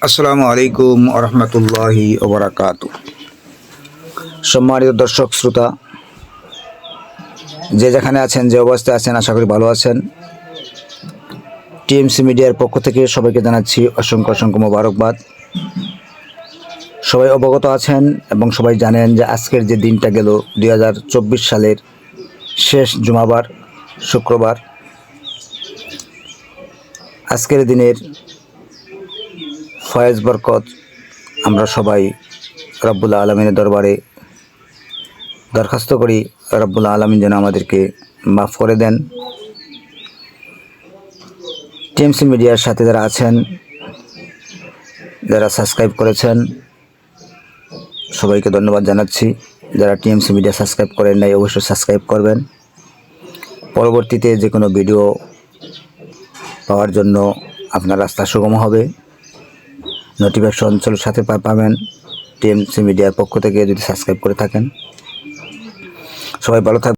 আসসালামু আলাইকুম রহমতুল্লাহি ওবরাকাতু। সম্মানিত দর্শক শ্রোতা, যে যেখানে আছেন, যে অবস্থায় আছেন, আশা করি ভালো আছেন। টিএমসি মিডিয়ার পক্ষ থেকে সবাইকে জানাচ্ছি অসংখ্য অসংখ্য মোবারকবাদ। সবাই অবগত আছেন এবং সবাই জানেন যে আজকের যে দিনটা গেল 2024 সালের শেষ জুমাবার শুক্রবার, আজকের দিনের ফয়েজ বরকত আমরা সবাই রব্বুল আলমিনের দরবারে দরখাস্ত করি, রব্বুল আলমিন যেন আমাদেরকে মাফ করে দেন। টিএমসি মিডিয়ার সাথে যারা আছেন, যারা সাবস্ক্রাইব করেছেন, সবাইকে ধন্যবাদ জানাচ্ছি। যারা টিএমসি মিডিয়া সাবস্ক্রাইব করেন নাই, অবশ্যই সাবস্ক্রাইব করবেন। পরবর্তীতে যে কোনো ভিডিও পাওয়ার জন্য আপনার রাস্তা সুগম হবে। নোটিফিকেশন অঞ্চলের সাথে পাবেন টিএমসি মিডিয়ার পক্ষ থেকে, যদি সাবস্ক্রাইব করে থাকেন। সবাই ভালো থাকবেন।